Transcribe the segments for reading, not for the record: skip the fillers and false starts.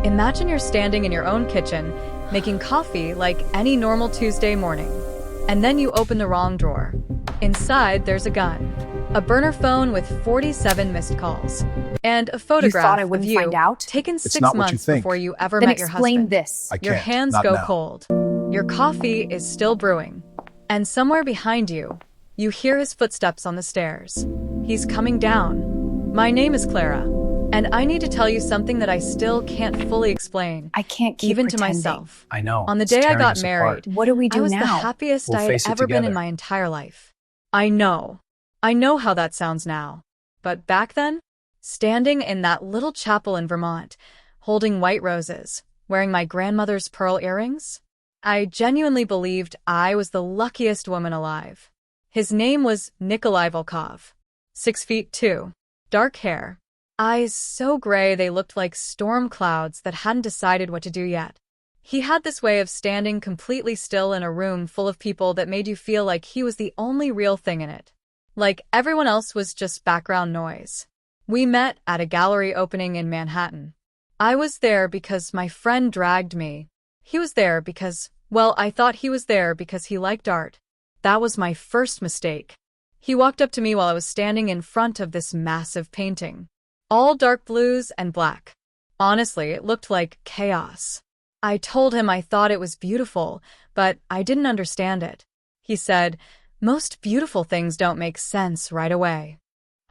Imagine you're standing in your own kitchen, making coffee like any normal Tuesday morning. And then you open the wrong drawer. Inside, there's a gun, a burner phone with 47 missed calls, and a You photograph thought I of wouldn't you find out? taken It's 6 not what you months think. before you ever Then met your explain husband. this. I Your can't. hands Not go now. cold. Your coffee is still brewing. And somewhere behind you, you hear his footsteps on the stairs. He's coming down. My name is Clara, and I need to tell you something that I still can't fully explain, I can't keep even pretending. to myself. I know. On the It's day I tearing got us married, apart. What do we do I was now? the happiest We'll I had face it ever been in together. my entire life. I know. I know how that sounds now. But back then, standing in that little chapel in Vermont, holding white roses, wearing my grandmother's pearl earrings, I genuinely believed I was the luckiest woman alive. His name was Nikolai Volkov. 6'2", dark hair, eyes so gray they looked like storm clouds that hadn't decided what to do yet. He had this way of standing completely still in a room full of people that made you feel like he was the only real thing in it. Like everyone else was just background noise. We met at a gallery opening in Manhattan. I was there because my friend dragged me. He was there because, well, I thought he was there because he liked art. That was my first mistake. He walked up to me while I was standing in front of this massive painting. All dark blues and black. Honestly, it looked like chaos. I told him I thought it was beautiful, but I didn't understand it. He said, "Most beautiful things don't make sense right away."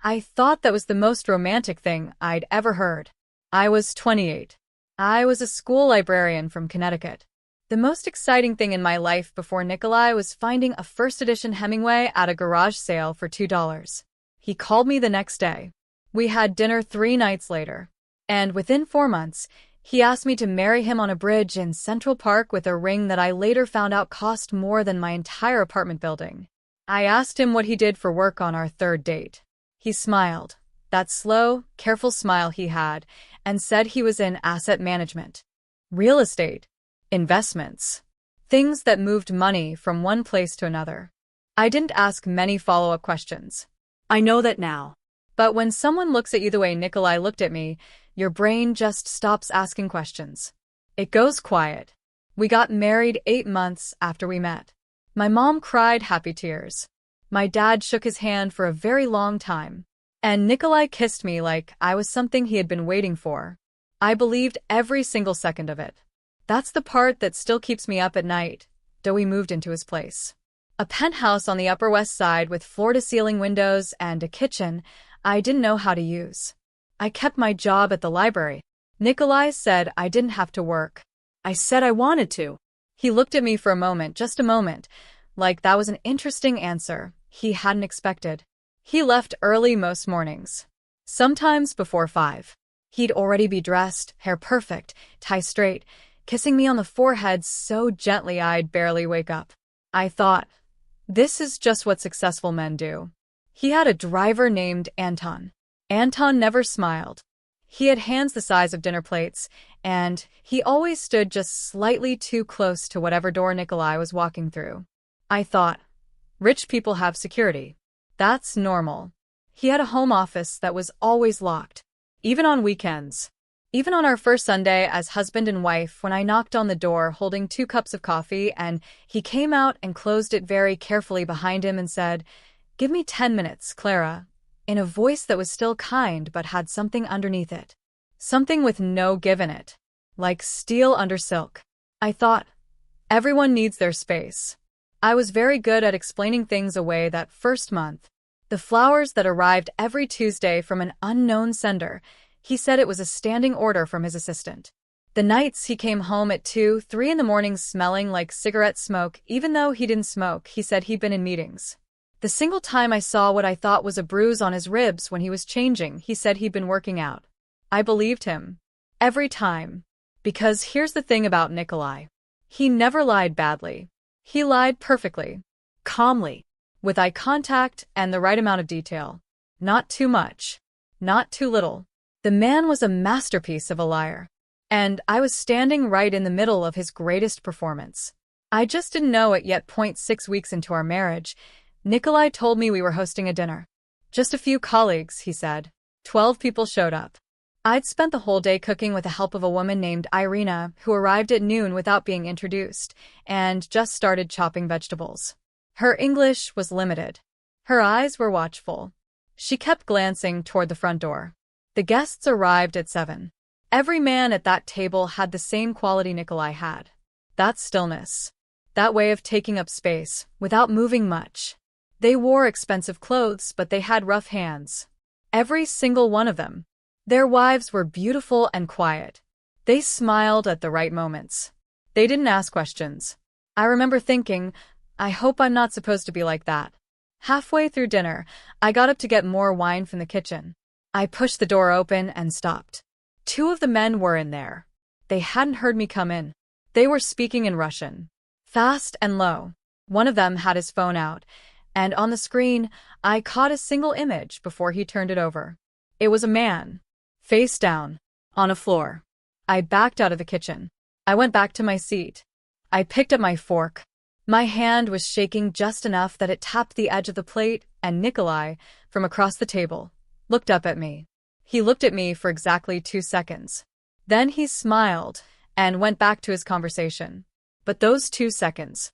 I thought that was the most romantic thing I'd ever heard. I was 28. I was a school librarian from Connecticut. The most exciting thing in my life before Nikolai was finding a first edition Hemingway at a garage sale for $2. He called me the next day. We had dinner 3 nights later. And within 4 months, he asked me to marry him on a bridge in Central Park with a ring that I later found out cost more than my entire apartment building. I asked him what he did for work on our 3rd date. He smiled, that slow, careful smile he had, and said he was in asset management. Real estate. Investments. Things that moved money from one place to another. I didn't ask many follow-up questions. I know that now. But when someone looks at you the way Nikolai looked at me, your brain just stops asking questions. It goes quiet. We got married 8 months after we met. My mom cried happy tears. My dad shook his hand for a very long time. And Nikolai kissed me like I was something he had been waiting for. I believed every single second of it. That's the part that still keeps me up at night, though we moved into his place. A penthouse on the Upper West Side with floor-to-ceiling windows and a kitchen I didn't know how to use. I kept my job at the library. Nikolai said I didn't have to work. I said I wanted to. He looked at me for a moment, just a moment, like that was an interesting answer he hadn't expected. He left early most mornings. Sometimes before 5. He'd already be dressed, hair perfect, tie straight, kissing me on the forehead so gently I'd barely wake up. I thought, this is just what successful men do. He had a driver named Anton. Anton never smiled. He had hands the size of dinner plates, and he always stood just slightly too close to whatever door Nikolai was walking through. I thought, rich people have security. That's normal. He had a home office that was always locked, even on weekends. Even on our first Sunday as husband and wife, when I knocked on the door holding 2 cups of coffee and he came out and closed it very carefully behind him and said, "Give me 10 minutes, Clara," in a voice that was still kind but had something underneath it. Something with no give in it. Like steel under silk. I thought, everyone needs their space. I was very good at explaining things away that first month. The flowers that arrived every Tuesday from an unknown sender, he said it was a standing order from his assistant. The nights he came home at 2, 3 in the morning smelling like cigarette smoke, even though he didn't smoke, he said he'd been in meetings. The single time I saw what I thought was a bruise on his ribs when he was changing, he said he'd been working out. I believed him. Every time. Because here's the thing about Nikolai. He never lied badly. He lied perfectly. Calmly. With eye contact and the right amount of detail. Not too much. Not too little. The man was a masterpiece of a liar. And I was standing right in the middle of his greatest performance. I just didn't know it yet. 6 weeks into our marriage, Nikolai told me we were hosting a dinner. Just a few colleagues, he said. 12 people showed up. I'd spent the whole day cooking with the help of a woman named Irina, who arrived at noon without being introduced, and just started chopping vegetables. Her English was limited. Her eyes were watchful. She kept glancing toward the front door. The guests arrived at 7. Every man at that table had the same quality Nikolai had. That stillness. That way of taking up space, without moving much. They wore expensive clothes, but they had rough hands. Every single one of them. Their wives were beautiful and quiet. They smiled at the right moments. They didn't ask questions. I remember thinking, I hope I'm not supposed to be like that. Halfway through dinner, I got up to get more wine from the kitchen. I pushed the door open and stopped. 2 of the men were in there. They hadn't heard me come in. They were speaking in Russian. Fast and low. One of them had his phone out, and on the screen, I caught a single image before he turned it over. It was a man, face down, on a floor. I backed out of the kitchen. I went back to my seat. I picked up my fork. My hand was shaking just enough that it tapped the edge of the plate, and Nikolai, from across the table, looked up at me. He looked at me for exactly 2 seconds. Then he smiled and went back to his conversation. But those 2 seconds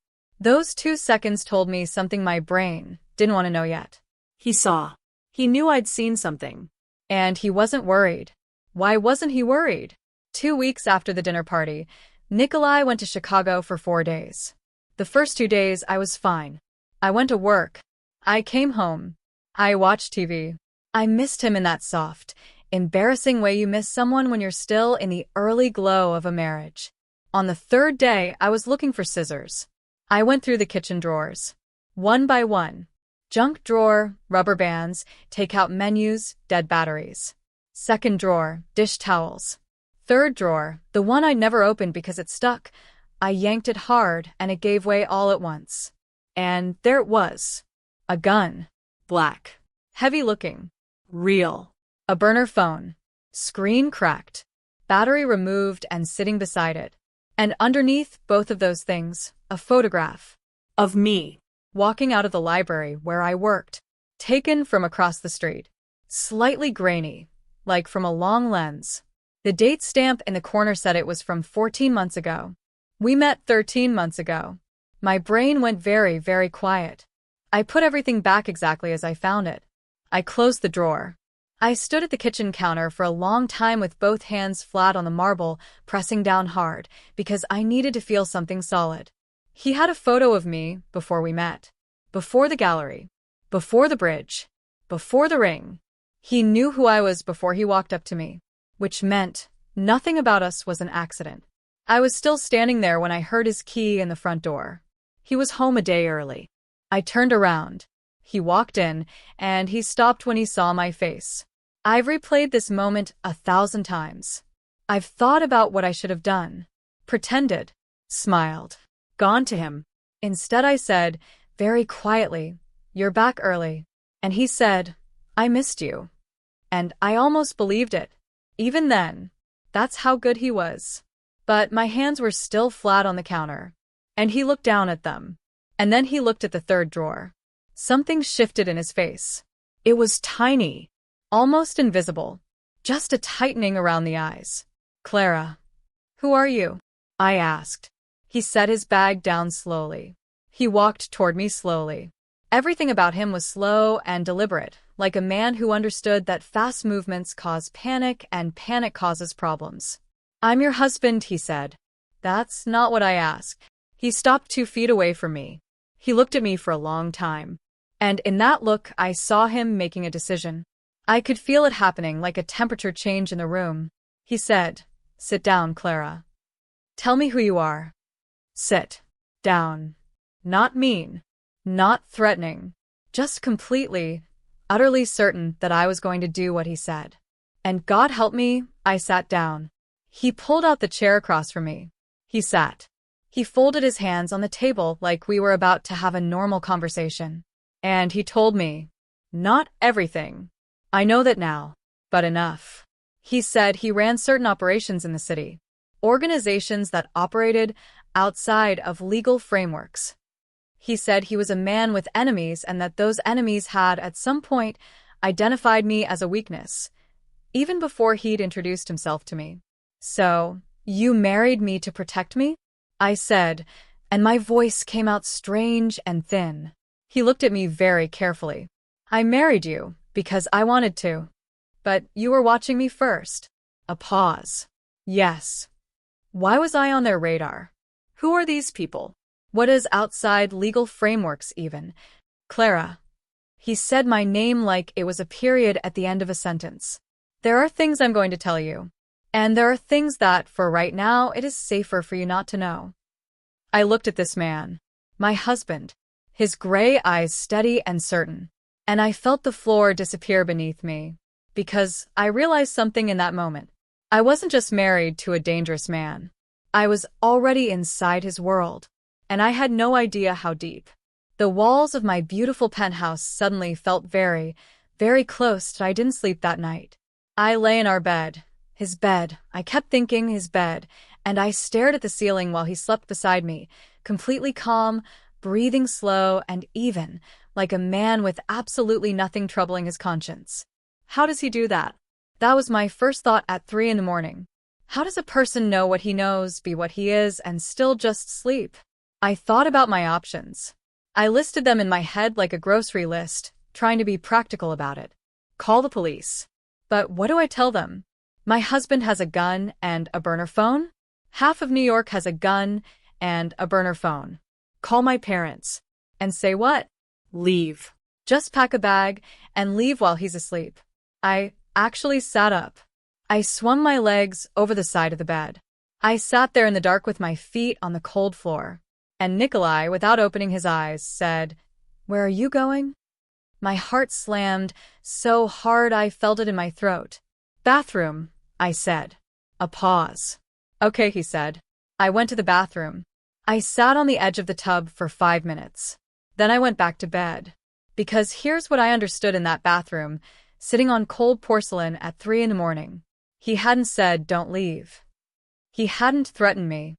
told me something my brain didn't want to know yet. He saw. He knew I'd seen something. And he wasn't worried. Why wasn't he worried? 2 weeks after the dinner party, Nikolai went to Chicago for 4 days. The first 2 days I was fine. I went to work. I came home. I watched TV. I missed him in that soft, embarrassing way you miss someone when you're still in the early glow of a marriage. On the 3rd day, I was looking for scissors. I went through the kitchen drawers. One by one. Junk drawer, rubber bands, take-out menus, dead batteries. 2nd drawer, dish towels. 3rd drawer, the one I'd never opened because it stuck. I yanked it hard and it gave way all at once. And there it was. A gun. Black. Heavy-looking. Real. A burner phone. Screen cracked. Battery removed and sitting beside it. And underneath both of those things, a photograph. Of me. Walking out of the library where I worked. Taken from across the street. Slightly grainy. Like from a long lens. The date stamp in the corner said it was from 14 months ago. We met 13 months ago. My brain went very, very quiet. I put everything back exactly as I found it. I closed the drawer. I stood at the kitchen counter for a long time with both hands flat on the marble, pressing down hard, because I needed to feel something solid. He had a photo of me before we met. Before the gallery. Before the bridge. Before the ring. He knew who I was before he walked up to me. Which meant nothing about us was an accident. I was still standing there when I heard his key in the front door. He was home a day early. I turned around. He walked in, and he stopped when he saw my face. I've replayed this moment 1,000 times. I've thought about what I should have done. Pretended. Smiled. Gone to him. Instead I said, very quietly, "You're back early." And he said, "I missed you." And I almost believed it. Even then. That's how good he was. But my hands were still flat on the counter. And he looked down at them. And then he looked at the 3rd drawer. Something shifted in his face. It was tiny. Almost invisible. Just a tightening around the eyes. "Clara. Who are you?" I asked. He set his bag down slowly. He walked toward me slowly. Everything about him was slow and deliberate, like a man who understood that fast movements cause panic and panic causes problems. "I'm your husband," he said. That's not what I asked. He stopped 2 feet away from me. He looked at me for a long time. And in that look, I saw him making a decision. I could feel it happening like a temperature change in the room. He said, "Sit down, Clara. Tell me who you are." Sit. Down. Not mean. Not threatening. Just completely, utterly certain that I was going to do what he said. And God help me, I sat down. He pulled out the chair across from me. He sat. He folded his hands on the table like we were about to have a normal conversation. And he told me, "Not everything. I know that now, but enough." He said he ran certain operations in the city. Organizations that operated outside of legal frameworks. He said he was a man with enemies and that those enemies had, at some point, identified me as a weakness. even before he'd introduced himself to me. "So, you married me to protect me?" I said, and my voice came out strange and thin. He looked at me very carefully. "I married you because I wanted to. But you were watching me first." A pause. "Yes. Why was I on their radar? Who are these people? What is outside legal frameworks even? Clara." He said my name like it was a period at the end of a sentence. "There are things I'm going to tell you. And there are things that, for right now, it is safer for you not to know." I looked at this man, my husband, his gray eyes steady and certain, and I felt the floor disappear beneath me, because I realized something in that moment. I wasn't just married to a dangerous man. I was already inside his world, and I had no idea how deep. The walls of my beautiful penthouse suddenly felt very, very close, and I didn't sleep that night. I lay in our bed. His bed. I kept thinking his bed, and I stared at the ceiling while he slept beside me, completely calm, breathing slow, and even, like a man with absolutely nothing troubling his conscience. How does he do that? That was my first thought at 3 in the morning. How does a person know what he knows, be what he is, and still just sleep? I thought about my options. I listed them in my head like a grocery list, trying to be practical about it. Call the police. But what do I tell them? My husband has a gun and a burner phone? Half of New York has a gun and a burner phone. Call my parents. And say what? Leave. Just pack a bag and leave while he's asleep. I actually sat up. I swung my legs over the side of the bed. I sat there in the dark with my feet on the cold floor. And Nikolai, without opening his eyes, said, "Where are you going?" My heart slammed so hard I felt it in my throat. "Bathroom," I said. A pause. "Okay," he said. I went to the bathroom. I sat on the edge of the tub for 5 minutes. Then I went back to bed. Because here's what I understood in that bathroom, sitting on cold porcelain at 3 in the morning. He hadn't said, "Don't leave." He hadn't threatened me.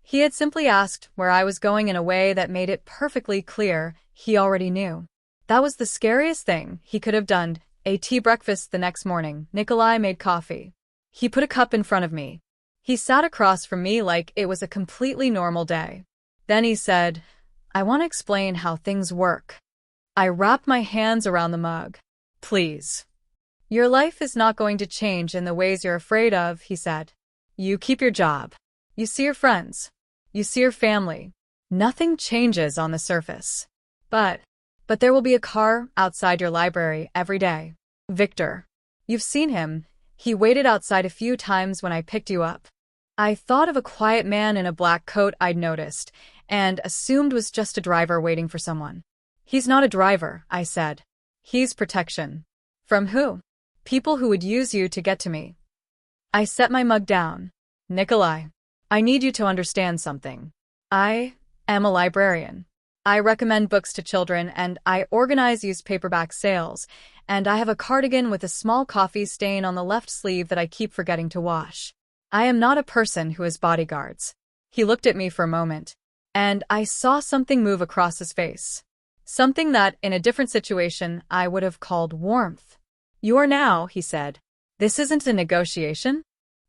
He had simply asked where I was going in a way that made it perfectly clear he already knew. That was the scariest thing he could have done. A tea breakfast the next morning. Nikolai made coffee. He put a cup in front of me. He sat across from me like it was a completely normal day. Then he said, "I want to explain how things work." I wrapped my hands around the mug. "Please. Your life is not going to change in the ways you're afraid of," he said. "You keep your job. You see your friends. You see your family. Nothing changes on the surface. But there will be a car outside your library every day. Victor. You've seen him. He waited outside a few times when I picked you up." I thought of a quiet man in a black coat I'd noticed, and assumed was just a driver waiting for someone. "He's not a driver," I said. "He's protection." "From who?" "People who would use you to get to me." I set my mug down. "Nikolai, I need you to understand something. I am a librarian. I recommend books to children, and I organize used paperback sales, and I have a cardigan with a small coffee stain on the left sleeve that I keep forgetting to wash. I am not a person who has bodyguards." He looked at me for a moment, and I saw something move across his face. Something that, in a different situation, I would have called warmth. "You are now," he said. "This isn't a negotiation?"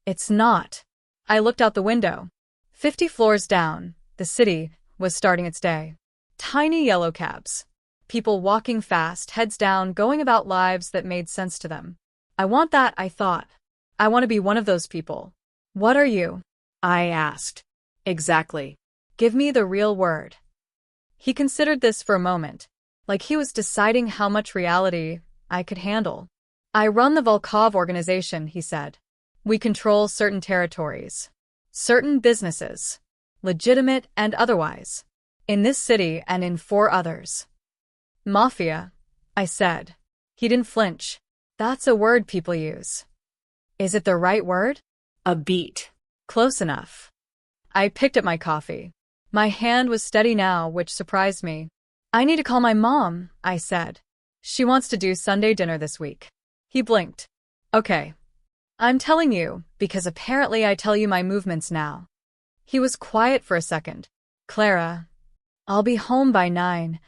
"It's not." I looked out the window. 50 floors down, the city was starting its day. Tiny yellow cabs. People walking fast, heads down, going about lives that made sense to them. I want that, I thought. I want to be one of those people. "What are you?" I asked. "Exactly. Give me the real word." He considered this for a moment, like he was deciding how much reality I could handle. "I run the Volkov organization," he said. "We control certain territories, certain businesses, legitimate and otherwise, in this city and in 4 others." "Mafia," I said. He didn't flinch. "That's a word people use." "Is it the right word?" "A beat." "Close enough." I picked up my coffee. My hand was steady now, which surprised me. "I need to call my mom," I said. "She wants to do Sunday dinner this week." He blinked. "Okay. I'm telling you, because apparently I tell you my movements now." He was quiet for a second. "Clara, I'll be home by 9.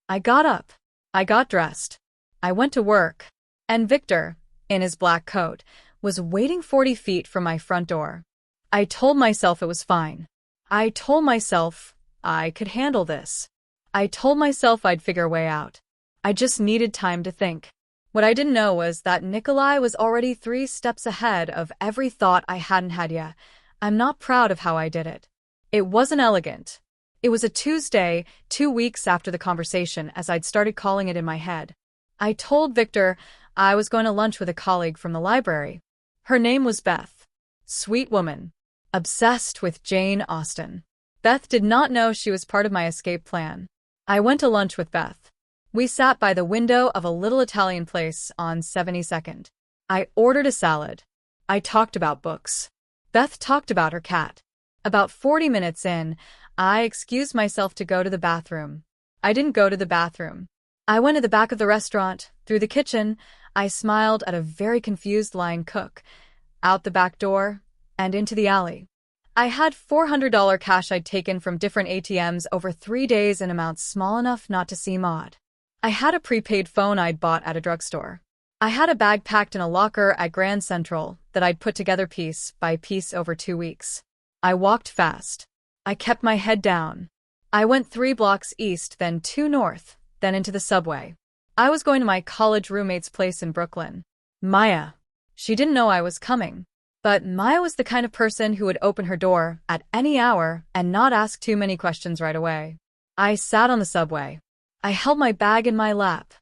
I got up. I got dressed. I went to work. And Victor, in his black coat, was waiting 40 feet from my front door. I told myself it was fine. I told myself I could handle this. I told myself I'd figure a way out. I just needed time to think. What I didn't know was that Nikolai was already 3 steps ahead of every thought I hadn't had yet. I'm not proud of how I did it. It wasn't elegant. It was a Tuesday, 2 weeks after the conversation, as I'd started calling it in my head. I told Victor I was going to lunch with a colleague from the library. Her name was Beth. Sweet woman. Obsessed with Jane Austen. Beth did not know she was part of my escape plan. I went to lunch with Beth. We sat by the window of a little Italian place on 72nd. I ordered a salad. I talked about books. Beth talked about her cat. About 40 minutes in, I excused myself to go to the bathroom. I didn't go to the bathroom. I went to the back of the restaurant, through the kitchen. I smiled at a very confused line cook, out the back door, and into the alley. I had $400 cash I'd taken from different ATMs over 3 days in amounts small enough not to seem odd. I had a prepaid phone I'd bought at a drugstore. I had a bag packed in a locker at Grand Central that I'd put together piece by piece over 2 weeks. I walked fast. I kept my head down. I went 3 blocks east, then 2 north, then into the subway. I was going to my college roommate's place in Brooklyn. Maya. She didn't know I was coming. But Maya was the kind of person who would open her door at any hour and not ask too many questions right away. I sat on the subway. I held my bag in my lap.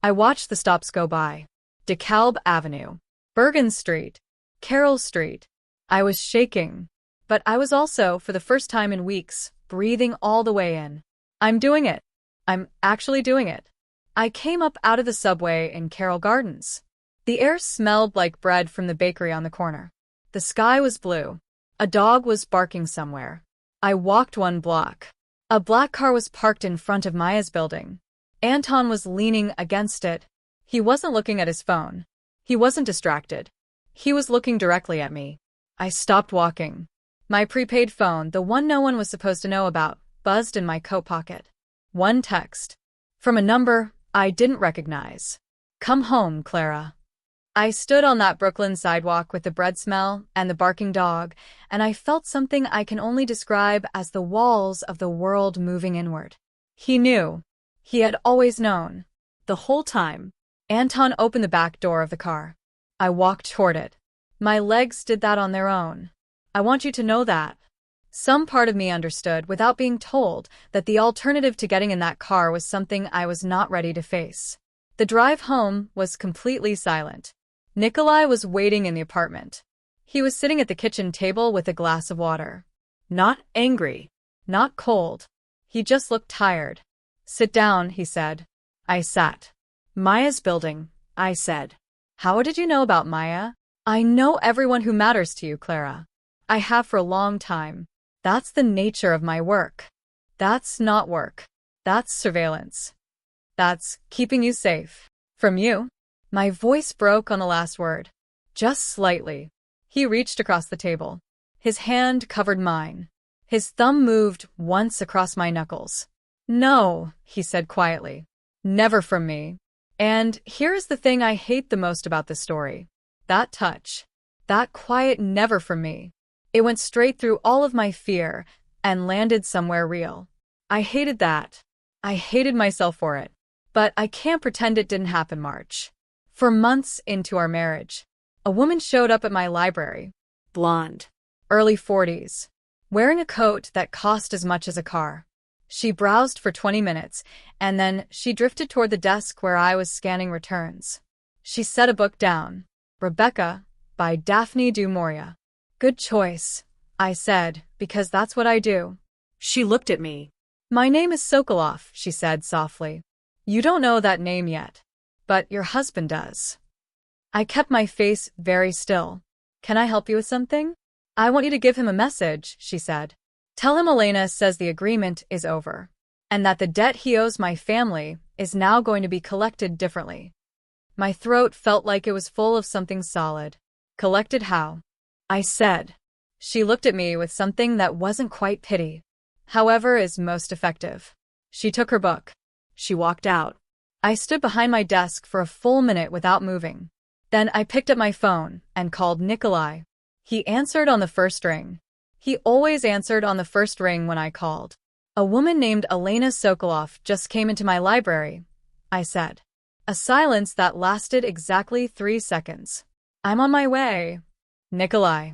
I watched the stops go by. DeKalb Avenue, Bergen Street, Carroll Street. I was shaking. But I was also, for the first time in weeks, breathing all the way in. I'm doing it. I'm actually doing it. I came up out of the subway in Carroll Gardens. The air smelled like bread from the bakery on the corner. The sky was blue. A dog was barking somewhere. I walked 1 block. A black car was parked in front of Maya's building. Anton was leaning against it. He wasn't looking at his phone. He wasn't distracted. He was looking directly at me. I stopped walking. My prepaid phone, the one no one was supposed to know about, buzzed in my coat pocket. 1 text. From a number I didn't recognize. Come home, Clara. I stood on that Brooklyn sidewalk with the bread smell and the barking dog, and I felt something I can only describe as the walls of the world moving inward. He knew. He had always known. The whole time. Anton opened the back door of the car. I walked toward it. My legs did that on their own. I want you to know that. Some part of me understood, without being told, that the alternative to getting in that car was something I was not ready to face. The drive home was completely silent. Nikolai was waiting in the apartment. He was sitting at the kitchen table with a glass of water. Not angry. Not cold. He just looked tired. Sit down, he said. I sat. Maya's building, I said. How did you know about Maya? I know everyone who matters to you, Clara. I have for a long time. That's the nature of my work. That's not work. That's surveillance. That's keeping you safe. From you. My voice broke on the last word. Just slightly. He reached across the table. His hand covered mine. His thumb moved once across my knuckles. No, he said quietly. Never from me. And here's the thing I hate the most about this story. That touch. That quiet never from me. It went straight through all of my fear and landed somewhere real. I hated that. I hated myself for it. But I can't pretend it didn't happen, March. For months into our marriage, a woman showed up at my library. Blonde. Early 40s. Wearing a coat that cost as much as a car. She browsed for 20 minutes, and then she drifted toward the desk where I was scanning returns. She set a book down. Rebecca, by Daphne du Maurier. Good choice, I said, because that's what I do. She looked at me. My name is Sokolov, she said softly. You don't know that name yet. But your husband does. I kept my face very still. Can I help you with something? I want you to give him a message, she said. Tell him Elena says the agreement is over, and that the debt he owes my family is now going to be collected differently. My throat felt like it was full of something solid. Collected how? I said. She looked at me with something that wasn't quite pity. However is most effective. She took her book. She walked out. I stood behind my desk for a full minute without moving. Then I picked up my phone and called Nikolai. He answered on the first ring. He always answered on the first ring when I called. A woman named Elena Sokolov just came into my library, I said. A silence that lasted exactly 3 seconds. I'm on my way. Nikolai.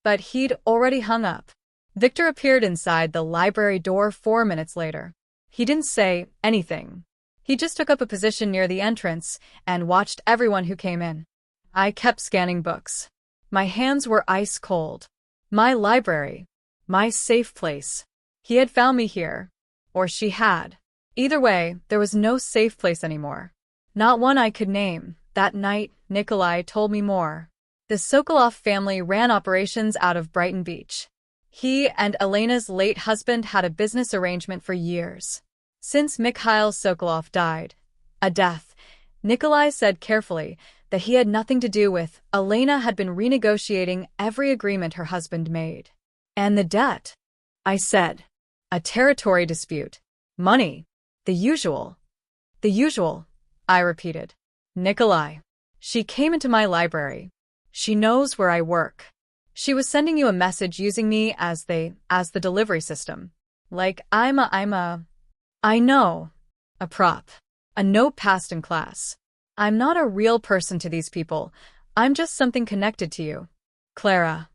But he'd already hung up. Victor appeared inside the library door 4 minutes later. He didn't say anything. He just took up a position near the entrance and watched everyone who came in. I kept scanning books. My hands were ice cold. My library. My safe place. He had found me here. Or she had. Either way, there was no safe place anymore. Not one I could name. That night, Nikolai told me more. The Sokolov family ran operations out of Brighton Beach. He and Elena's late husband had a business arrangement for years. Since Mikhail Sokolov died, a death, Nikolai said carefully that he had nothing to do with. Elena had been renegotiating every agreement her husband made. And the debt? I said. A territory dispute. Money. The usual. The usual, I repeated. Nikolai. She came into my library. She knows where I work. She was sending you a message using me as the delivery system. Like I know. A prop. A note passed in class. I'm not a real person to these people. I'm just something connected to you. Clara.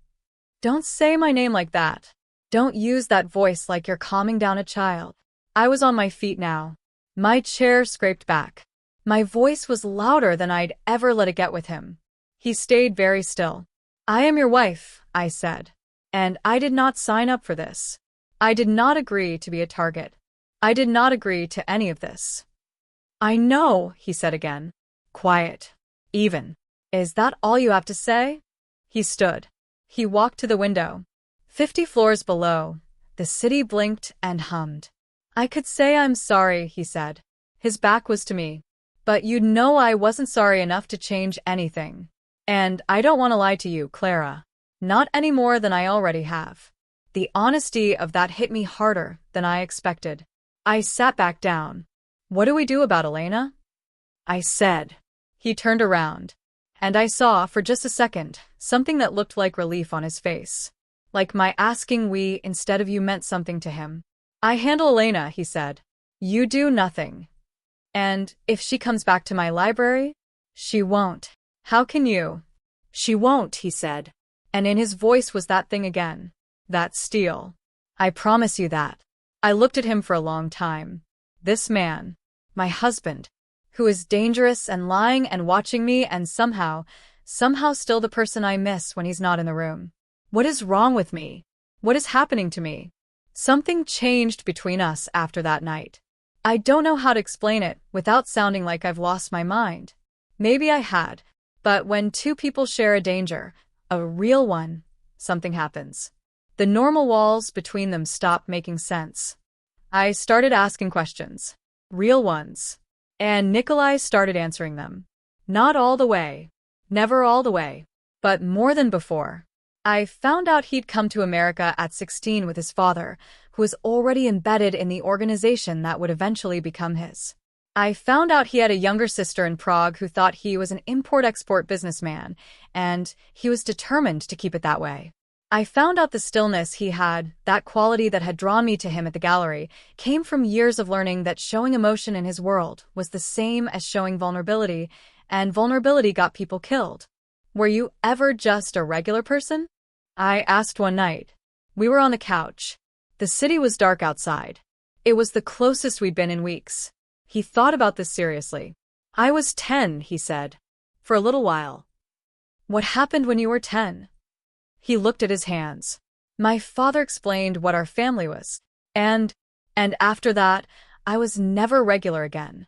Don't say my name like that. Don't use that voice like you're calming down a child. I was on my feet now. My chair scraped back. My voice was louder than I'd ever let it get with him. He stayed very still. I am your wife, I said. And I did not sign up for this. I did not agree to be a target. I did not agree to any of this. I know, he said again. Quiet. Even. Is that all you have to say? He stood. He walked to the window. 50 floors below, the city blinked and hummed. I could say I'm sorry, he said. His back was to me. But you'd know I wasn't sorry enough to change anything. And I don't want to lie to you, Clara. Not any more than I already have. The honesty of that hit me harder than I expected. I sat back down. What do we do about Elena? I said. He turned around. And I saw, for just a second, something that looked like relief on his face. Like my asking we instead of you meant something to him. I handle Elena, he said. You do nothing. And if she comes back to my library? She won't. How can you? She won't, he said. And in his voice was that thing again. That steel. I promise you that. I looked at him for a long time. This man, my husband, who is dangerous and lying and watching me and somehow still the person I miss when he's not in the room. What is wrong with me? What is happening to me? Something changed between us after that night. I don't know how to explain it without sounding like I've lost my mind. Maybe I had, but when two people share a danger, a real one, something happens. The normal walls between them stop making sense. I started asking questions. Real ones. And Nikolai started answering them. Not all the way. Never all the way. But more than before. I found out he'd come to America at 16 with his father, who was already embedded in the organization that would eventually become his. I found out he had a younger sister in Prague who thought he was an import-export businessman, and he was determined to keep it that way. I found out the stillness he had, that quality that had drawn me to him at the gallery, came from years of learning that showing emotion in his world was the same as showing vulnerability, and vulnerability got people killed. Were you ever just a regular person? I asked one night. We were on the couch. The city was dark outside. It was the closest we'd been in weeks. He thought about this seriously. I was 10, he said. For a little while. What happened when you were 10? He looked at his hands. My father explained what our family was. And after that, I was never regular again.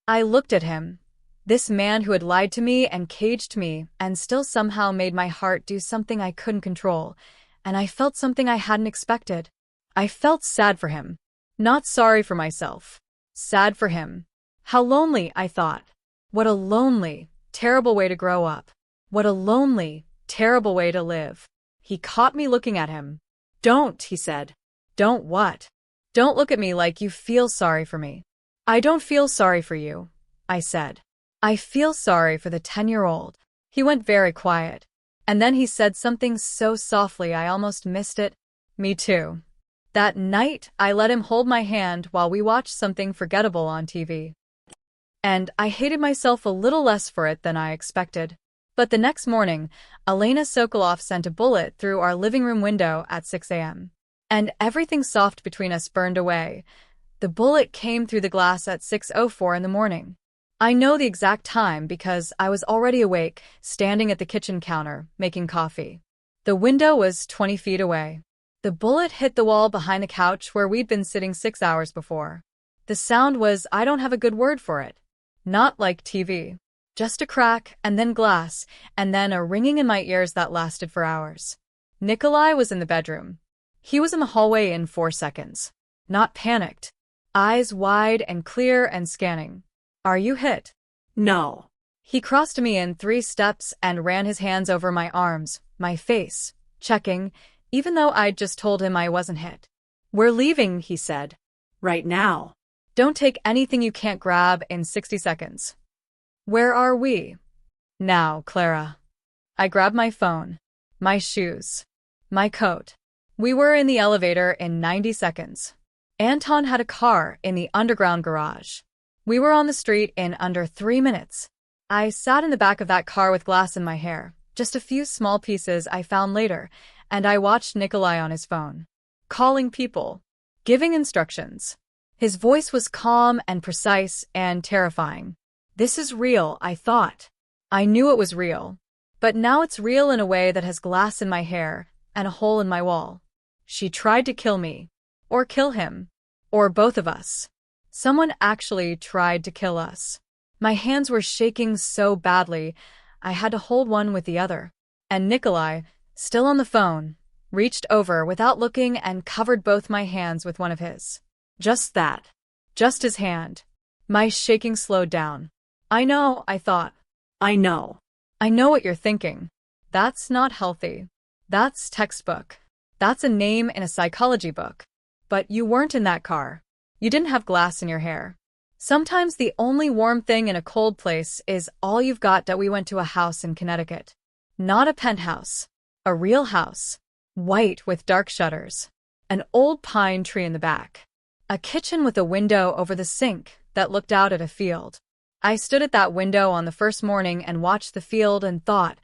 I looked at him. This man who had lied to me and caged me and still somehow made my heart do something I couldn't control, and I felt something I hadn't expected. I felt sad for him. Not sorry for myself. Sad for him. How lonely, I thought. What a lonely, terrible way to grow up. What a lonely, terrible way to live. He caught me looking at him. Don't, he said. Don't what? Don't look at me like you feel sorry for me. I don't feel sorry for you, I said. I feel sorry for the 10-year-old. He went very quiet. And then he said something so softly I almost missed it. Me too. That night, I let him hold my hand while we watched something forgettable on TV. And I hated myself a little less for it than I expected. But the next morning, Elena Sokolov sent a bullet through our living room window at 6 a.m. And everything soft between us burned away. The bullet came through the glass at 6:04 in the morning. I know the exact time because I was already awake, standing at the kitchen counter, making coffee. The window was 20 feet away. The bullet hit the wall behind the couch where we'd been sitting 6 hours before. The sound was, I don't have a good word for it. Not like TV. Just a crack, and then glass, and then a ringing in my ears that lasted for hours. Nikolai was in the bedroom. He was in the hallway in 4 seconds. Not panicked. Eyes wide and clear and scanning. Are you hit? No. He crossed me in 3 steps and ran his hands over my arms, my face, checking, even though I'd just told him I wasn't hit. We're leaving, he said. Right now. Don't take anything you can't grab in 60 seconds. Where are we? Now, Clara. I grabbed my phone, my shoes, my coat. We were in the elevator in 90 seconds. Anton had a car in the underground garage. We were on the street in under 3 minutes. I sat in the back of that car with glass in my hair, just a few small pieces I found later, and I watched Nikolai on his phone. Calling people. Giving instructions. His voice was calm and precise and terrifying. This is real, I thought. I knew it was real. But now it's real in a way that has glass in my hair and a hole in my wall. She tried to kill me. Or kill him. Or both of us. Someone actually tried to kill us. My hands were shaking so badly, I had to hold one with the other. And Nikolai, still on the phone, reached over without looking and covered both my hands with one of his. Just that. Just his hand. My shaking slowed down. I know, I thought. I know. I know what you're thinking. That's not healthy. That's textbook. That's a name in a psychology book. But you weren't in that car. You didn't have glass in your hair. Sometimes the only warm thing in a cold place is all you've got. That we went to a house in Connecticut. Not a penthouse. A real house. White with dark shutters. An old pine tree in the back. A kitchen with a window over the sink that looked out at a field. I stood at that window on the first morning and watched the field and thought,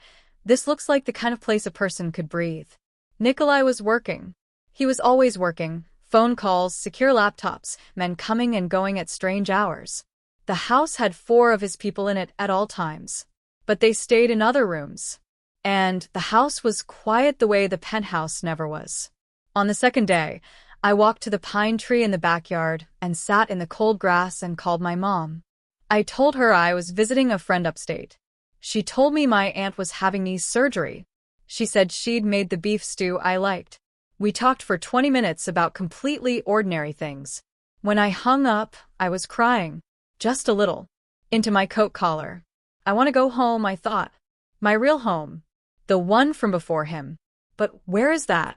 this looks like the kind of place a person could breathe. Nikolai was working. He was always working. Phone calls, secure laptops, men coming and going at strange hours. The house had 4 of his people in it at all times. But they stayed in other rooms. And the house was quiet the way the penthouse never was. On the second day, I walked to the pine tree in the backyard and sat in the cold grass and called my mom. I told her I was visiting a friend upstate. She told me my aunt was having knee surgery. She said she'd made the beef stew I liked. We talked for 20 minutes about completely ordinary things. When I hung up, I was crying. Just a little. Into my coat collar. I want to go home, I thought. My real home. The one from before him. But where is that?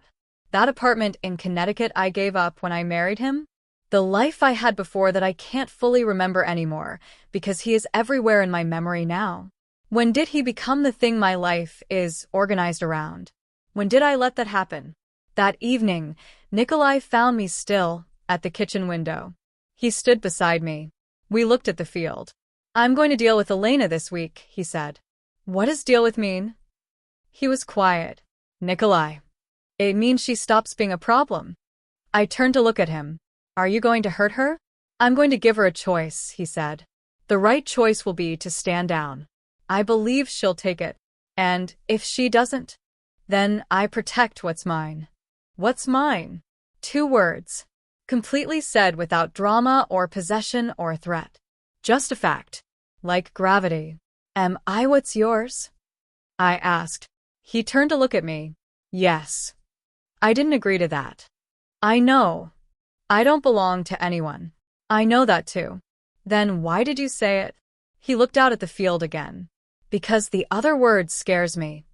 That apartment in Connecticut I gave up when I married him? The life I had before that I can't fully remember anymore, because he is everywhere in my memory now. When did he become the thing my life is organized around? When did I let that happen? That evening, Nikolai found me still, at the kitchen window. He stood beside me. We looked at the field. I'm going to deal with Elena this week, he said. What does deal with mean? He was quiet. Nikolai. It means she stops being a problem. I turned to look at him. Are you going to hurt her? I'm going to give her a choice, he said. The right choice will be to stand down. I believe she'll take it. And if she doesn't, then I protect what's mine. What's mine? 2 words. Completely said without drama or possession or threat. Just a fact. Like gravity. Am I what's yours? I asked. He turned to look at me. Yes. I didn't agree to that. I know. I don't belong to anyone. I know that too. Then why did you say it? He looked out at the field again. Because the other word scares me.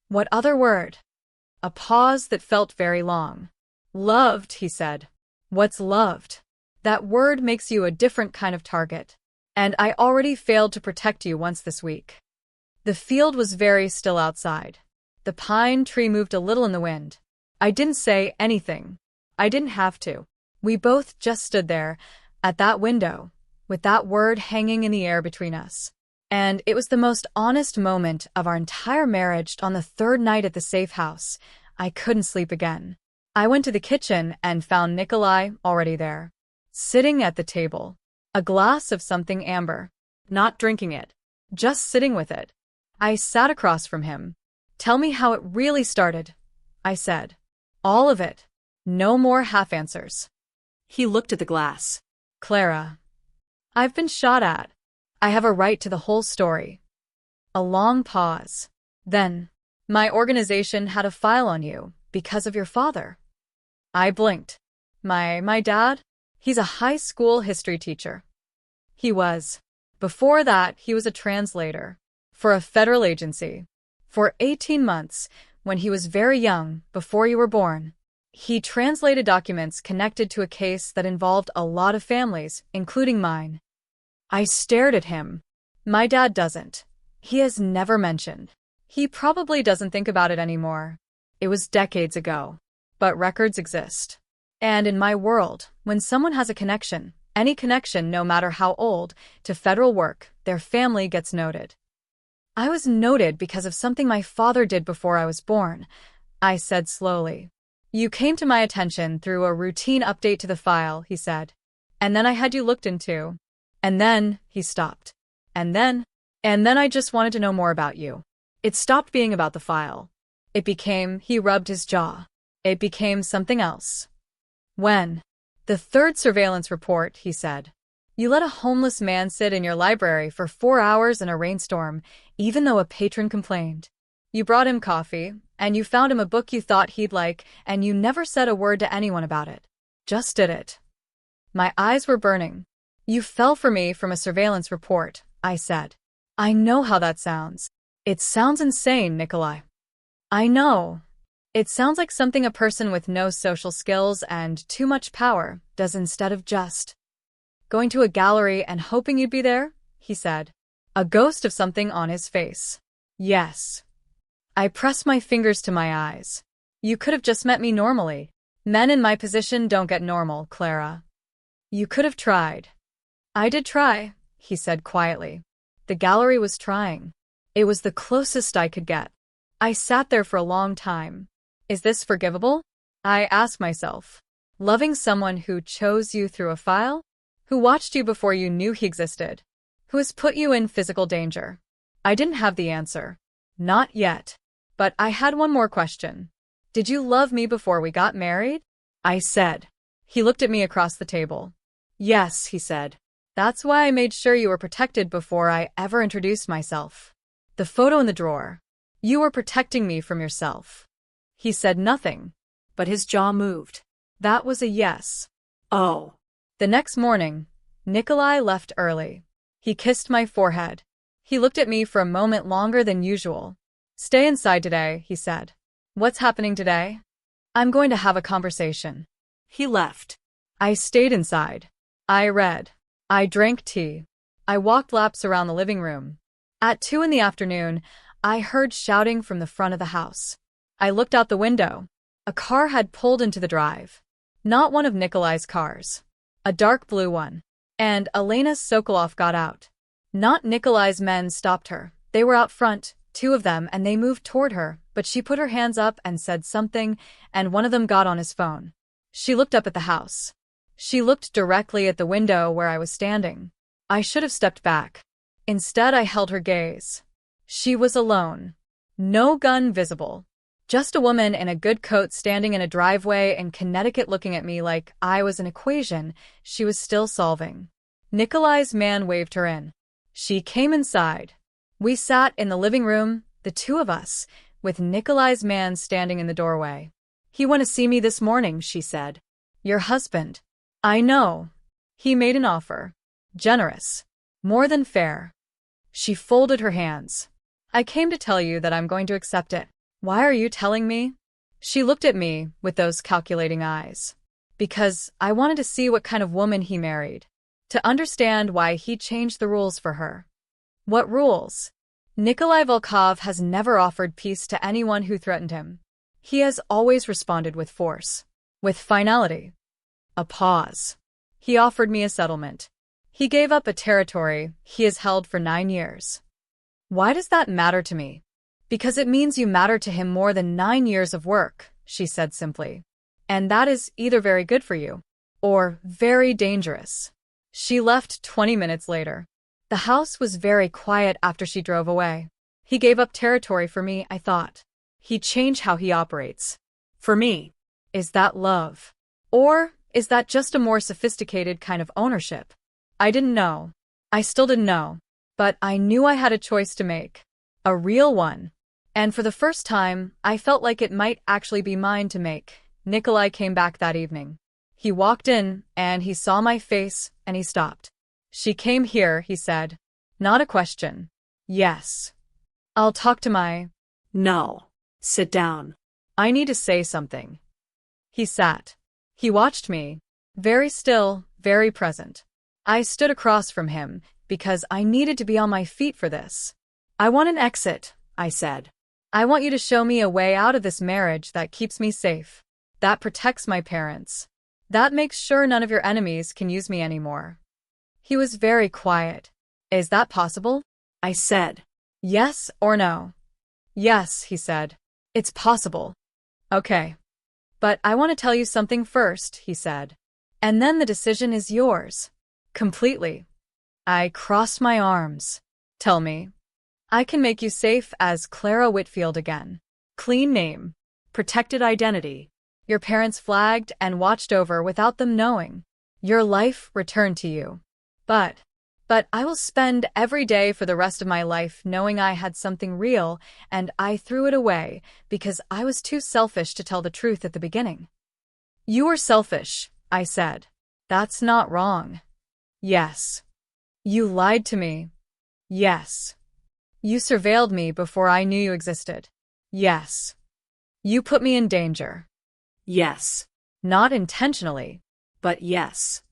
What other word? A pause that felt very long. Loved, he said. What's loved? That word makes you a different kind of target. And I already failed to protect you once this week. The field was very still outside. The pine tree moved a little in the wind. I didn't say anything. I didn't have to. We both just stood there, at that window, with that word hanging in the air between us. And it was the most honest moment of our entire marriage. On the third night at the safe house, I couldn't sleep again. I went to the kitchen and found Nikolai already there, sitting at the table. A glass of something amber. Not drinking it. Just sitting with it. I sat across from him. Tell me how it really started, I said. All of it. No more half answers. He looked at the glass. Clara. I've been shot at. I have a right to the whole story. A long pause. Then, my organization had a file on you because of your father. I blinked. My dad? He's a high school history teacher. He was. Before that, he was a translator for a federal agency. For 18 months, when he was very young, before you were born, he translated documents connected to a case that involved a lot of families, including mine. I stared at him. My dad doesn't. He has never mentioned. He probably doesn't think about it anymore. It was decades ago. But records exist. And in my world, when someone has a connection, any connection, no matter how old, to federal work, their family gets noted. I was noted because of something my father did before I was born, I said slowly. You came to my attention through a routine update to the file, he said. And then I had you looked into. And then, he stopped. And then I just wanted to know more about you. It stopped being about the file. It became, he rubbed his jaw. It became something else. When? The third surveillance report, he said. You let a homeless man sit in your library for 4 hours in a rainstorm, even though a patron complained. You brought him coffee, and you found him a book you thought he'd like, and you never said a word to anyone about it. Just did it. My eyes were burning. You fell for me from a surveillance report, I said. I know how that sounds. It sounds insane, Nikolai. I know. It sounds like something a person with no social skills and too much power does instead of just going to a gallery and hoping you'd be there, he said. A ghost of something on his face. Yes. I pressed my fingers to my eyes. You could have just met me normally. Men in my position don't get normal, Clara. You could have tried. I did try, he said quietly. The gallery was trying. It was the closest I could get. I sat there for a long time. Is this forgivable? I asked myself. Loving someone who chose you through a file? Who watched you before you knew he existed? Who has put you in physical danger? I didn't have the answer. Not yet. But I had one more question. Did you love me before we got married? I said. He looked at me across the table. Yes, he said. That's why I made sure you were protected before I ever introduced myself. The photo in the drawer. You were protecting me from yourself. He said nothing, but his jaw moved. That was a yes. Oh. The next morning, Nikolai left early. He kissed my forehead. He looked at me for a moment longer than usual. Stay inside today, he said. What's happening today? I'm going to have a conversation. He left. I stayed inside. I read. I drank tea. I walked laps around the living room. At 2 in the afternoon, I heard shouting from the front of the house. I looked out the window. A car had pulled into the drive. Not one of Nikolai's cars. A dark blue one. And Elena Sokolov got out. Not Nikolai's men stopped her. They were out front, 2 of them, and they moved toward her, but she put her hands up and said something, and one of them got on his phone. She looked up at the house. She looked directly at the window where I was standing. I should have stepped back. Instead, I held her gaze. She was alone. No gun visible. Just a woman in a good coat standing in a driveway in Connecticut looking at me like I was an equation she was still solving. Nikolai's man waved her in. She came inside. We sat in the living room, the 2 of us, with Nikolai's man standing in the doorway. He went to see me this morning, she said. Your husband. I know. He made an offer. Generous. More than fair. She folded her hands. I came to tell you that I'm going to accept it. Why are you telling me? She looked at me with those calculating eyes. Because I wanted to see what kind of woman he married. To understand why he changed the rules for her. What rules? Nikolai Volkov has never offered peace to anyone who threatened him. He has always responded with force, with finality. A pause. He offered me a settlement. He gave up a territory he has held for 9 years. Why does that matter to me? Because it means you matter to him more than 9 years of work, she said simply. And that is either very good for you, or very dangerous. She left 20 minutes later. The house was very quiet after she drove away. He gave up territory for me, I thought. He changed how he operates. For me. Is that love? Or is that just a more sophisticated kind of ownership? I didn't know. I still didn't know. But I knew I had a choice to make. A real one. And for the first time, I felt like it might actually be mine to make. Nikolai came back that evening. He walked in, and he saw my face, and he stopped. She came here, he said. Not a question. Yes. I'll talk to my... No. Sit down. I need to say something. He sat. He watched me. Very still, very present. I stood across from him, because I needed to be on my feet for this. I want an exit, I said. I want you to show me a way out of this marriage that keeps me safe, that protects my parents, that makes sure none of your enemies can use me anymore. He was very quiet. Is that possible? I said. Yes or no? Yes, he said. It's possible. Okay. But I want to tell you something first, he said. And then the decision is yours. Completely. I crossed my arms. Tell me. I can make you safe as Clara Whitfield again. Clean name. Protected identity. Your parents flagged and watched over without them knowing. Your life returned to you. But I will spend every day for the rest of my life knowing I had something real and I threw it away because I was too selfish to tell the truth at the beginning. You were selfish, I said. That's not wrong. Yes. You lied to me. Yes. You surveilled me before I knew you existed. Yes. You put me in danger. Yes. Not intentionally. But yes.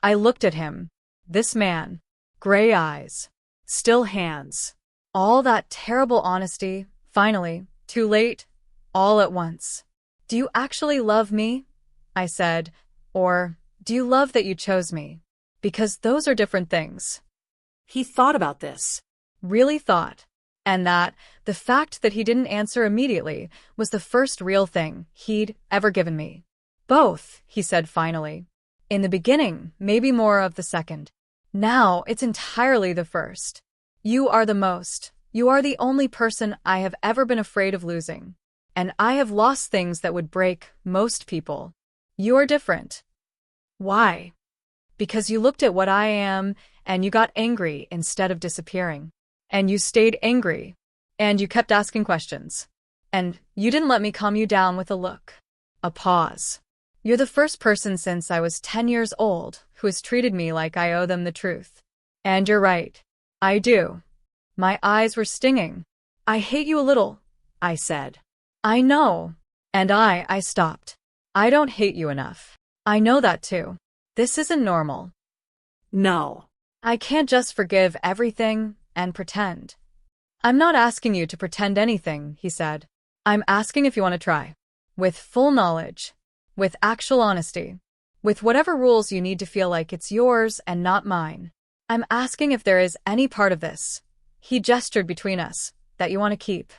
I looked at him. This man. Gray eyes. Still hands. All that terrible honesty. Finally. Too late. All at once. Do you actually love me? I said. Or, do you love that you chose me? Because those are different things. He thought about this. Really thought. And that, the fact that he didn't answer immediately, was the first real thing he'd ever given me. Both, he said finally. In the beginning, maybe more of the second. Now, it's entirely the first. You are the most. You are the only person I have ever been afraid of losing. And I have lost things that would break most people. You are different. Why? Because you looked at what I am, and you got angry instead of disappearing. And you stayed angry. And you kept asking questions. And you didn't let me calm you down with a look. A pause. You're the first person since I was 10 years old who has treated me like I owe them the truth. And you're right. I do. My eyes were stinging. I hate you a little, I said. I know. And I stopped. I don't hate you enough. I know that too. This isn't normal. No. I can't just forgive everything and pretend. I'm not asking you to pretend anything, he said. I'm asking if you want to try. With full knowledge. With actual honesty. With whatever rules you need to feel like it's yours and not mine. I'm asking if there is any part of this, he gestured between us, that you want to keep.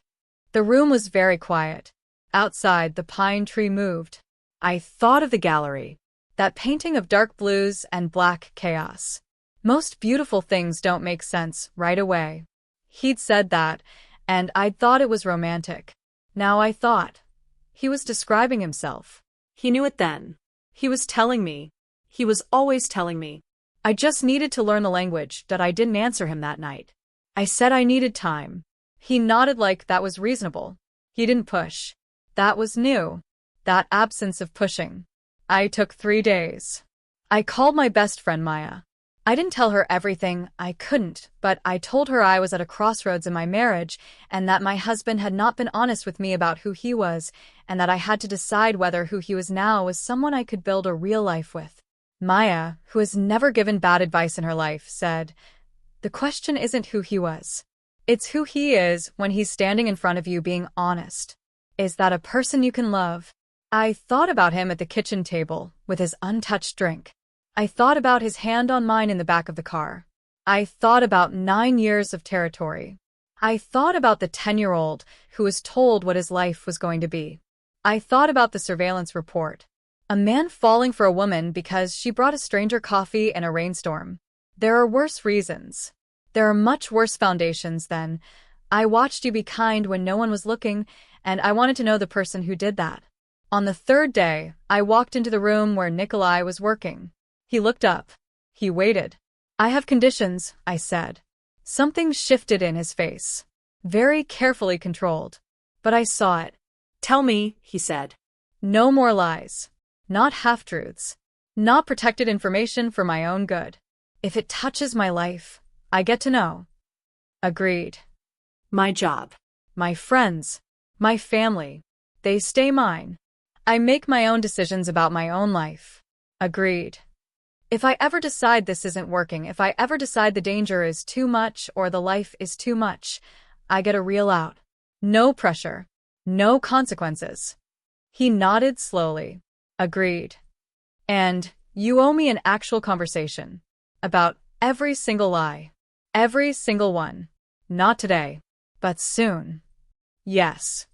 The room was very quiet. Outside, the pine tree moved. I thought of the gallery. That painting of dark blues and black chaos. Most beautiful things don't make sense right away. He'd said that, and I'd thought it was romantic. Now I thought. He was describing himself. He knew it then. He was telling me. He was always telling me. I just needed to learn the language that I didn't answer him that night. I said I needed time. He nodded like that was reasonable. He didn't push. That was new. That absence of pushing. I took 3 days. I called my best friend Maya. I didn't tell her everything, I couldn't, but I told her I was at a crossroads in my marriage and that my husband had not been honest with me about who he was and that I had to decide whether who he was now was someone I could build a real life with. Maya, who has never given bad advice in her life, said, "The question isn't who he was. It's who he is when he's standing in front of you being honest. Is that a person you can love? I thought about him at the kitchen table with his untouched drink. I thought about his hand on mine in the back of the car. I thought about 9 years of territory. I thought about the 10-year-old who was told what his life was going to be. I thought about the surveillance report. A man falling for a woman because she brought a stranger coffee in a rainstorm. There are worse reasons. There are much worse foundations than, I watched you be kind when no one was looking, and I wanted to know the person who did that. On the third day, I walked into the room where Nikolai was working. He looked up. He waited. I have conditions, I said. Something shifted in his face. Very carefully controlled. But I saw it. Tell me, he said. No more lies. Not half-truths. Not protected information for my own good. If it touches my life, I get to know. Agreed. My job. My friends. My family. They stay mine. I make my own decisions about my own life. Agreed. If I ever decide this isn't working, if I ever decide the danger is too much or the life is too much, I get a reel out. No pressure. No consequences. He nodded slowly. Agreed. And you owe me an actual conversation. About every single lie. Every single one. Not today. But soon. Yes.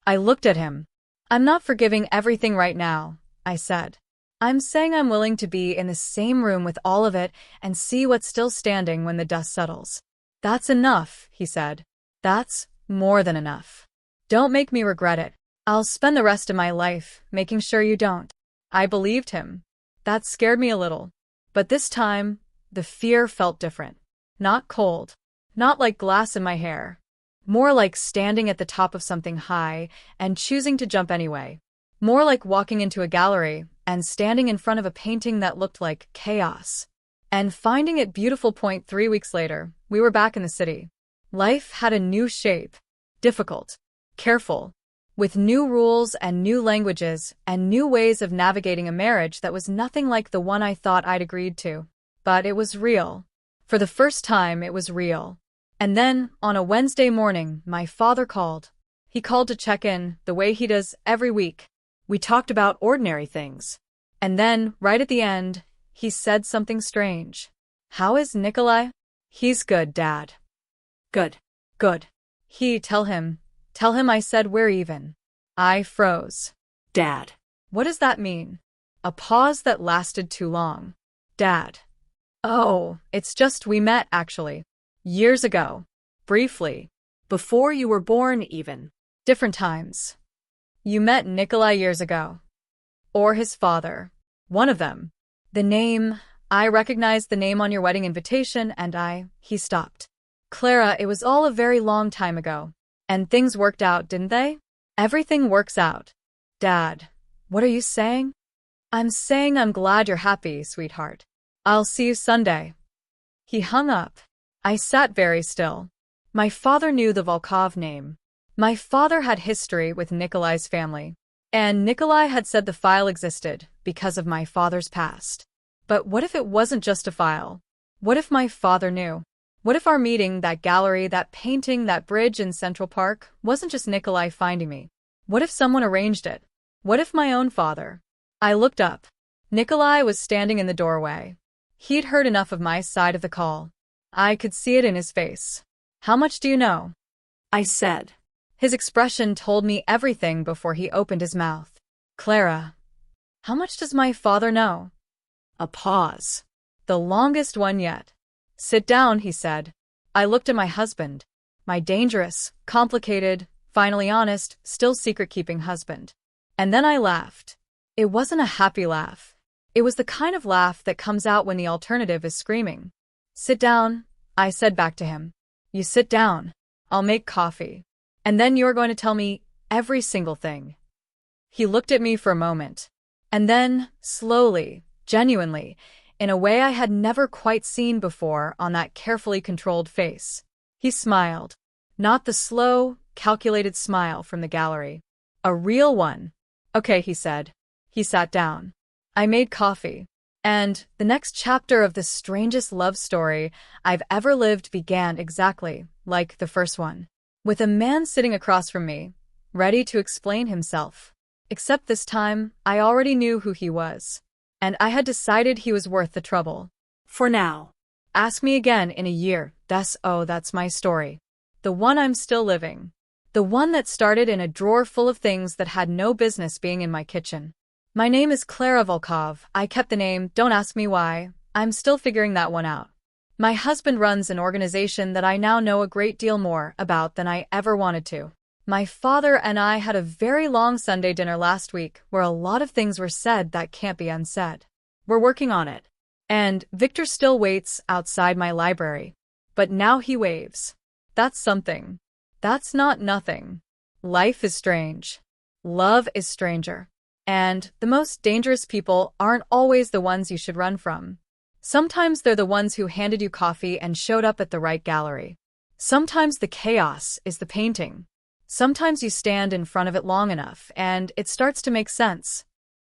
I looked at him. I'm not forgiving everything right now, I said. I'm saying I'm willing to be in the same room with all of it and see what's still standing when the dust settles. That's enough, he said. That's more than enough. Don't make me regret it. I'll spend the rest of my life making sure you don't. I believed him. That scared me a little. But this time, the fear felt different. Not cold. Not like glass in my hair. More like standing at the top of something high and choosing to jump anyway. More like walking into a gallery and standing in front of a painting that looked like chaos. And finding it beautiful. 3 weeks later, we were back in the city. Life had a new shape. Difficult. Careful. With new rules and new languages and new ways of navigating a marriage that was nothing like the one I thought I'd agreed to. But it was real. For the first time, it was real. And then, on a Wednesday morning, my father called. He called to check in, the way he does every week. We talked about ordinary things. And then, right at the end, he said something strange. How is Nikolai? He's good, Dad. Good. Good. Tell him, I said we're even. I froze. Dad. What does that mean? A pause that lasted too long. Dad. Oh, it's just we met, actually. Years ago. Briefly. Before you were born, even. Different times. You met Nikolai years ago. Or his father. One of them. The name, I recognized the name on your wedding invitation and he stopped. Clara, it was all a very long time ago. And things worked out, didn't they? Everything works out. Dad, what are you saying? I'm saying I'm glad you're happy, sweetheart. I'll see you Sunday. He hung up. I sat very still. My father knew the Volkov name. My father had history with Nikolai's family. And Nikolai had said the file existed because of my father's past. But what if it wasn't just a file? What if my father knew? What if our meeting, that gallery, that painting, that bridge in Central Park, wasn't just Nikolai finding me? What if someone arranged it? What if my own father? I looked up. Nikolai was standing in the doorway. He'd heard enough of my side of the call. I could see it in his face. How much do you know? I said. His expression told me everything before he opened his mouth. Clara, how much does my father know? A pause. The longest one yet. Sit down, he said. I looked at my husband. My dangerous, complicated, finally honest, still secret-keeping husband. And then I laughed. It wasn't a happy laugh. It was the kind of laugh that comes out when the alternative is screaming. Sit down, I said back to him. You sit down. I'll make coffee. And then you're going to tell me every single thing. He looked at me for a moment. And then, slowly, genuinely, in a way I had never quite seen before on that carefully controlled face, he smiled. Not the slow, calculated smile from the gallery. A real one. Okay, he said. He sat down. I made coffee. And the next chapter of the strangest love story I've ever lived began exactly like the first one, with a man sitting across from me, ready to explain himself. Except this time, I already knew who he was. And I had decided he was worth the trouble. For now. Ask me again in a year. That's my story. The one I'm still living. The one that started in a drawer full of things that had no business being in my kitchen. My name is Clara Volkov. I kept the name, don't ask me why. I'm still figuring that one out. My husband runs an organization that I now know a great deal more about than I ever wanted to. My father and I had a very long Sunday dinner last week where a lot of things were said that can't be unsaid. We're working on it. And Victor still waits outside my library. But now he waves. That's something. That's not nothing. Life is strange. Love is stranger. And the most dangerous people aren't always the ones you should run from. Sometimes they're the ones who handed you coffee and showed up at the right gallery. Sometimes the chaos is the painting. Sometimes you stand in front of it long enough and it starts to make sense.